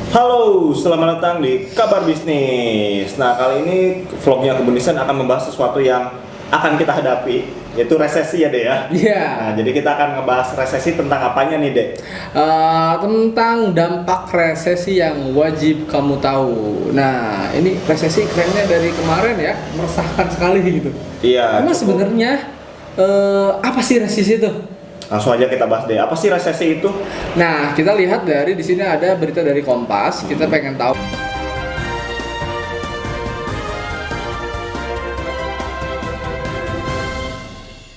Halo, selamat datang di Kabar Bisnis. Nah, kali ini vlognya Kebun Desain akan membahas sesuatu yang akan kita hadapi, yaitu resesi ya, Dek ya? Iya. Nah, jadi kita akan ngebahas resesi tentang apanya nih, Dek? Tentang dampak resesi yang wajib kamu tahu. Nah, ini resesi kerennya dari kemarin ya, meresahkan sekali gitu. Iya. Emang cukup. sebenarnya apa sih resesi itu? Langsung aja kita bahas deh. Apa sih resesi itu? Nah, kita lihat dari di sini ada berita dari Kompas. Kita pengen tahu.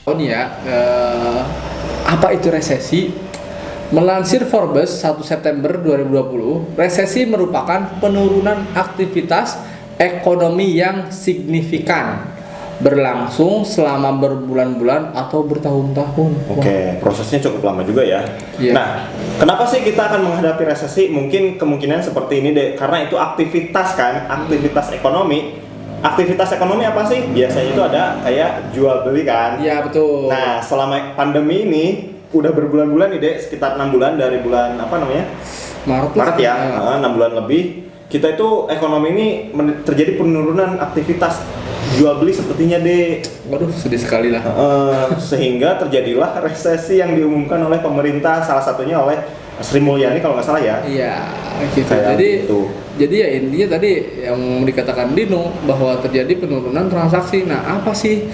Oh nih ya, apa itu resesi? Melansir Forbes 1 September 2020, resesi merupakan penurunan aktivitas ekonomi yang signifikan, berlangsung selama berbulan-bulan atau bertahun-tahun. Oke, prosesnya cukup lama juga ya. Iya. Nah, kenapa sih kita akan menghadapi resesi? Mungkin kemungkinan seperti ini, Dek. Karena itu aktivitas kan, aktivitas ekonomi. Aktivitas ekonomi apa sih? Biasanya itu ada kayak jual beli kan. Iya, betul. Nah, selama pandemi ini udah berbulan-bulan nih, Dek, sekitar 6 bulan dari bulan apa namanya? Maret ya, 6 bulan lebih. Kita itu ekonomi ini terjadi penurunan aktivitas jual beli sepertinya, Dek. Waduh, sedih sekali lah. Sehingga terjadilah resesi yang diumumkan oleh pemerintah, salah satunya oleh Sri Mulyani kalau nggak salah ya. Iya, gitu. Kayak Jadi gitu. Jadi ya intinya tadi yang dikatakan Dino bahwa terjadi penurunan transaksi. Nah, apa sih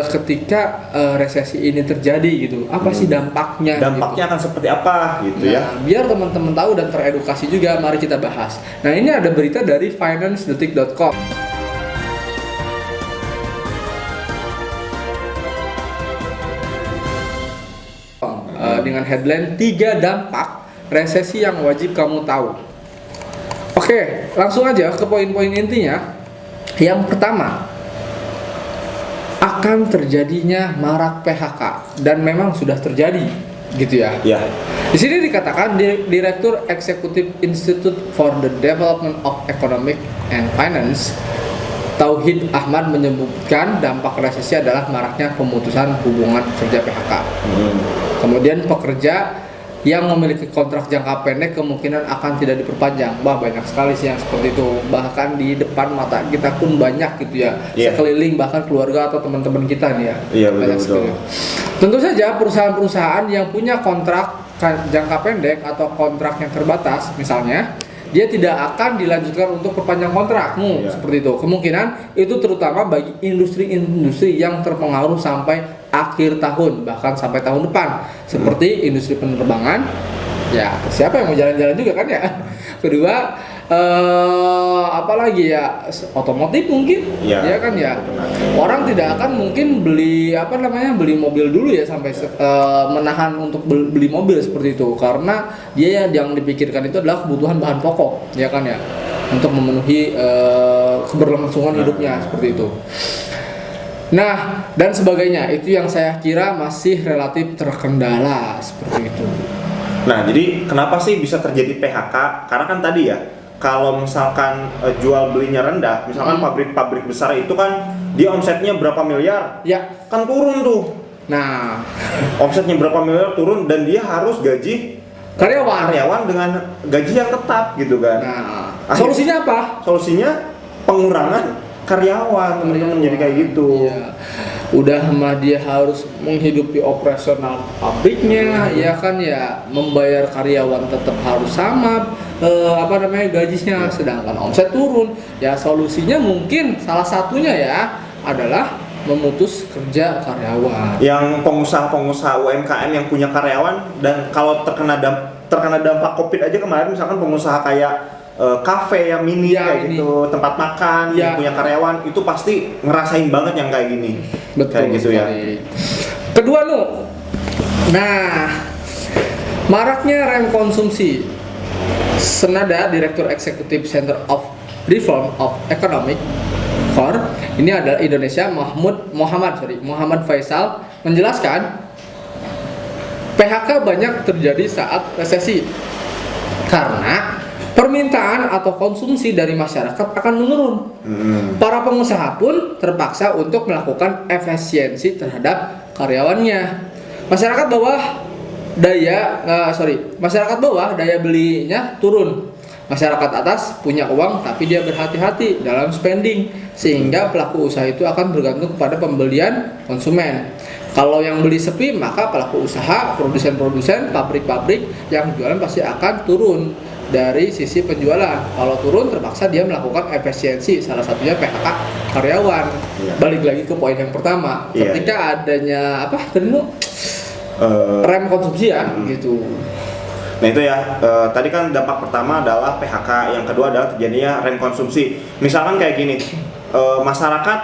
ketika resesi ini terjadi gitu? Apa sih dampaknya? Dampaknya gitu? akan seperti apa gitu Nah, ya? biar teman-teman tahu dan teredukasi juga, mari kita bahas. Nah, ini ada berita dari financedetik.com. Dengan headline 3 dampak resesi yang wajib kamu tahu. Oke, langsung aja ke poin-poin intinya. Yang pertama, akan terjadinya marak PHK dan memang sudah terjadi, gitu ya. Ya. Di sini dikatakan Direktur Eksekutif Institute for the Development of Economic and Finance, Tauhid Ahmad menyebutkan dampak resesi adalah maraknya pemutusan hubungan kerja PHK. Kemudian pekerja yang memiliki kontrak jangka pendek kemungkinan akan tidak diperpanjang. Banyak sekali sih yang seperti itu. Bahkan di depan mata kita pun banyak gitu ya. Iya. Sekeliling bahkan keluarga atau teman-teman kita nih ya. Iya, Banyak betul. sekali. Tentu saja perusahaan-perusahaan yang punya kontrak jangka pendek atau kontrak yang terbatas misalnya, dia tidak akan dilanjutkan untuk perpanjang kontrakmu. Iya. Seperti itu. Kemungkinan itu terutama bagi industri-industri yang terpengaruh sampai akhir tahun, bahkan sampai tahun depan, seperti industri penerbangan. Ya, siapa yang mau jalan-jalan juga kan ya. Kedua, apalagi ya, otomotif mungkin. Iya. Ya kan ya. Orang tidak akan mungkin beli beli mobil dulu ya sampai menahan untuk beli mobil seperti itu, karena dia yang dipikirkan itu adalah kebutuhan bahan pokok, ya kan ya, untuk memenuhi keberlangsungan hidupnya seperti itu. Nah, dan sebagainya, itu yang saya kira masih relatif terkendala seperti itu. Nah, jadi kenapa sih bisa terjadi PHK? Karena kan tadi ya, kalau misalkan jual belinya rendah, misalkan pabrik-pabrik besar itu kan dia omsetnya berapa miliar, Ya, kan turun tuh. nah, Omsetnya berapa miliar turun dan dia harus gaji karyawan dengan gaji yang tetap gitu kan. Nah, Akhirnya- solusinya apa? Solusinya pengurangan karyawan, teman-teman, jadi kayak gitu. Iya. Udah mah dia harus menghidupi operasional pabriknya, ya kan ya, membayar karyawan tetap harus sama gajinya, sedangkan omset turun. Ya solusinya mungkin salah satunya ya adalah memutus kerja karyawan. Yang pengusaha-pengusaha UMKM yang punya karyawan dan kalau terkena dampak Covid aja kemarin, misalkan pengusaha kayak kafe yang mini Ya, kayak ini. gitu, tempat makan yang Ya. punya karyawan itu pasti ngerasain banget yang kayak gini. Kayak gitu ya. sekali. Kedua nah, maraknya rem konsumsi. Senada Direktur Eksekutif Center of Reform of Economic CORE, ini adalah Indonesia, Muhammad Faisal menjelaskan PHK banyak terjadi saat resesi karena permintaan atau konsumsi dari masyarakat akan menurun. Para pengusaha pun terpaksa untuk melakukan efisiensi terhadap karyawannya. Masyarakat bawah daya belinya turun. Masyarakat atas punya uang tapi dia berhati-hati dalam spending, sehingga pelaku usaha itu akan bergantung kepada pembelian konsumen. Kalau yang beli sepi, maka pelaku usaha, produsen-produsen, pabrik-pabrik yang jualan pasti akan turun dari sisi penjualan. Kalau turun, terpaksa dia melakukan efisiensi, salah satunya PHK karyawan. Balik lagi ke poin yang pertama, ketika adanya apa tadi rem konsumsi ya, gitu. Nah itu ya, tadi kan dampak pertama adalah PHK, yang kedua adalah terjadinya rem konsumsi. Misalkan kayak gini, masyarakat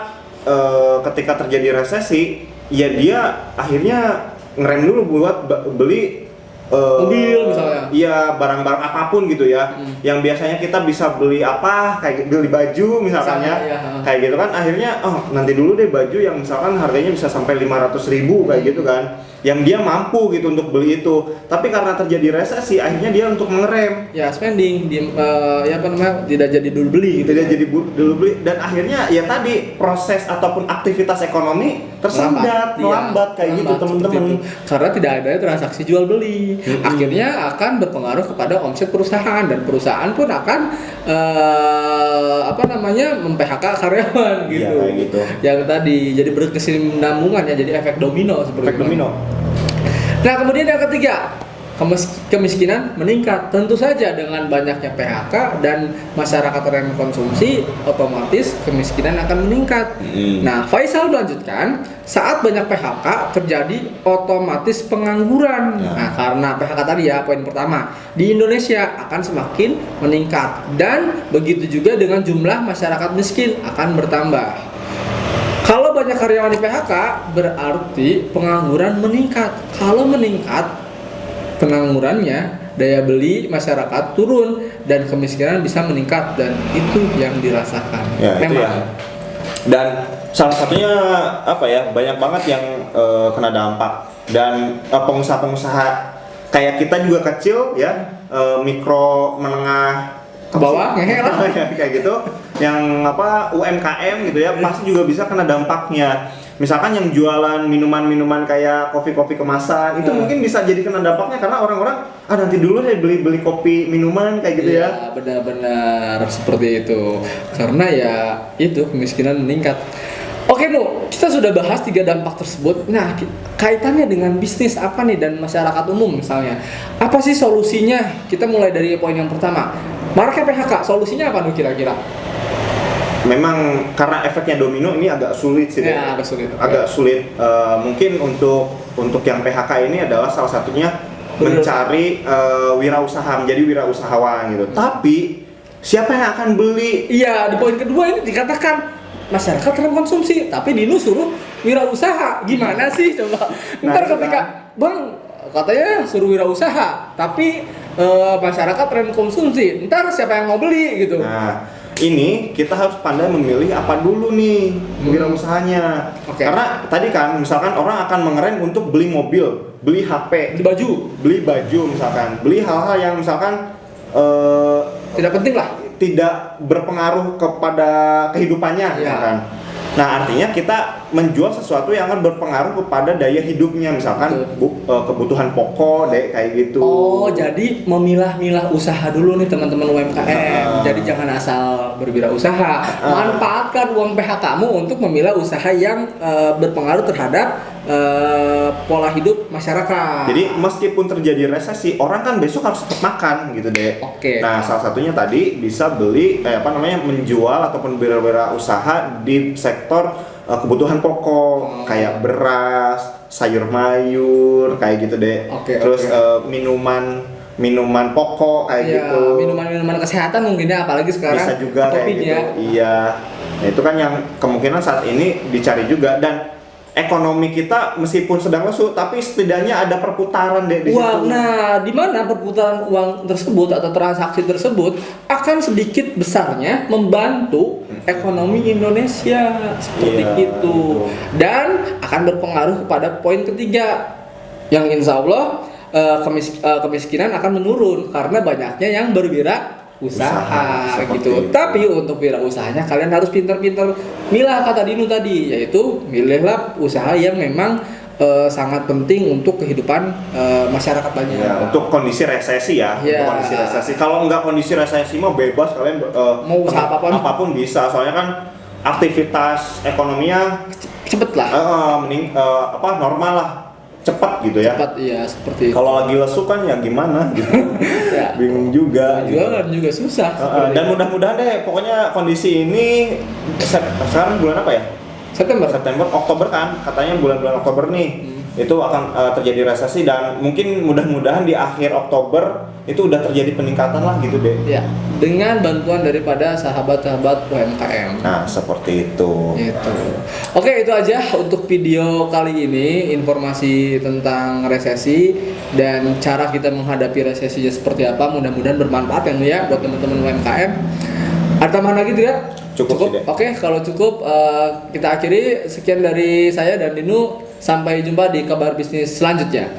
ketika terjadi resesi, ya dia akhirnya ngerem dulu buat beli mobil misalnya. Iya, barang-barang apapun gitu ya. Yang biasanya kita bisa beli apa, kayak beli baju misalkannya. Kayak gitu kan, akhirnya nanti dulu deh baju yang misalkan harganya bisa sampai 500.000 kayak gitu kan. Yang dia mampu gitu untuk beli itu. Tapi karena terjadi resesi, akhirnya dia untuk mengerem. Ya spending, tidak jadi dulu beli gitu. Tidak jadi dulu beli, dan akhirnya ya tadi proses ataupun aktivitas ekonomi tersendat, melambat kayak gitu teman-teman. Karena tidak ada transaksi jual beli. Akhirnya akan berpengaruh kepada omset perusahaan, dan perusahaan pun akan mem-PHK karyawan gitu. Iya, kayak gitu. Yang tadi jadi berkesinambungan ya, jadi efek domino seperti Efek domino. Nah, kemudian yang ketiga, kemiskinan meningkat. Tentu saja dengan banyaknya PHK dan masyarakat rem konsumsi, otomatis kemiskinan akan meningkat. Nah, Faisal melanjutkan, saat banyak PHK terjadi otomatis pengangguran. Nah, karena PHK tadi ya, poin pertama, di Indonesia akan semakin meningkat, dan begitu juga dengan jumlah masyarakat miskin akan bertambah. Kalau banyak karyawan di PHK, berarti pengangguran meningkat. Kalau meningkat penganggurannya, daya beli masyarakat turun dan kemiskinan bisa meningkat, dan itu yang dirasakan. Ya, itu ya. Dan salah satunya banyak banget yang kena dampak, dan pengusaha-pengusaha kayak kita juga kecil ya, mikro menengah ke bawah lah kayak gitu, yang UMKM gitu ya, pasti juga bisa kena dampaknya. Misalkan yang jualan minuman-minuman kayak kopi-kopi kemasan, itu mungkin bisa jadi kena dampaknya karena orang-orang nanti dulu deh beli kopi minuman kayak gitu ya. Benar-benar seperti itu. Karena ya itu kemiskinan meningkat. Oke Nu, kita sudah bahas 3 dampak tersebut. Nah, kaitannya dengan bisnis apa nih dan masyarakat umum misalnya. Apa sih solusinya? Kita mulai dari poin yang pertama. Maraknya PHK, solusinya apa Nu kira-kira? Memang karena efeknya domino ini agak sulit sih. Ya, agak sulit. Agak sulit. Mungkin untuk yang PHK ini adalah salah satunya mencari wirausaha, menjadi wirausahawan gitu. Tapi siapa yang akan beli? Iya, di poin kedua ini dikatakan masyarakat rem konsumsi, tapi Dinu suruh wirausaha. Gimana sih coba? Ntar ketika Bang katanya suruh wirausaha, tapi masyarakat rem konsumsi, ntar siapa yang mau beli gitu? Nah, ini kita harus pandai memilih apa dulu nih wirausahanya. Karena tadi kan misalkan orang akan mengerem untuk beli mobil, beli HP, beli baju misalkan, beli hal-hal yang misalkan tidak penting lah, tidak berpengaruh kepada kehidupannya misalkan. Nah, artinya kita menjual sesuatu yang akan berpengaruh kepada daya hidupnya, misalkan kebutuhan pokok kayak gitu. Oh, jadi memilah-milah usaha dulu nih teman-teman UMKM. Jadi jangan asal berwirausaha. Manfaatkan uang PHK-mu untuk memilah usaha yang berpengaruh terhadap pola hidup masyarakat. Jadi meskipun terjadi resesi, orang kan besok harus tetap makan gitu deh. Nah, salah satunya tadi bisa beli menjual ataupun berwirausaha di sektor kebutuhan pokok, kayak beras, sayur mayur kayak gitu deh. Terus minuman pokok kayak gitu. Minuman kesehatan mungkin ya, apalagi sekarang bisa juga kayak gitu. Iya. Nah, itu kan yang kemungkinan saat ini dicari juga, dan ekonomi kita meskipun sedang lesu, tapi setidaknya ada perputaran di situ. Nah, di mana perputaran uang tersebut atau transaksi tersebut akan sedikit besarnya membantu ekonomi Indonesia seperti itu. Dan akan berpengaruh kepada poin ketiga, yang insya Allah kemiskinan akan menurun karena banyaknya yang berwirausaha gitu. Tapi untuk wirausahanya kalian harus pintar-pintar milah, kata Dinu tadi, yaitu milihlah usaha yang memang sangat penting untuk kehidupan masyarakat banyak. Ya, untuk kondisi resesi ya. Ya. Untuk kondisi resesi. Kalau nggak kondisi resesi mah bebas kalian mau usaha apapun bisa. Soalnya kan aktivitas ekonominya cepet lah. Normal lah, cepat gitu ya. Cepat, iya seperti itu. Kalau lagi lesu kan ya gimana gitu. Ya. Bingung juga. Juga susah. Dan mudah-mudahan deh, pokoknya kondisi ini sekarang bulan apa ya? September, Oktober kan, katanya bulan-bulan Oktober nih itu akan terjadi resesi dan mungkin mudah-mudahan di akhir Oktober itu udah terjadi peningkatan lah gitu deh. Ya, dengan bantuan daripada sahabat-sahabat UMKM. Nah, seperti itu. Gitu. Oke, itu aja untuk video kali ini, informasi tentang resesi dan cara kita menghadapi resesinya seperti apa. Mudah-mudahan bermanfaat ya buat teman-teman UMKM. Ada tambahan lagi tidak? Cukup. Oke, kalau cukup kita akhiri. Sekian dari saya dan Dinu. Sampai jumpa di kabar bisnis selanjutnya.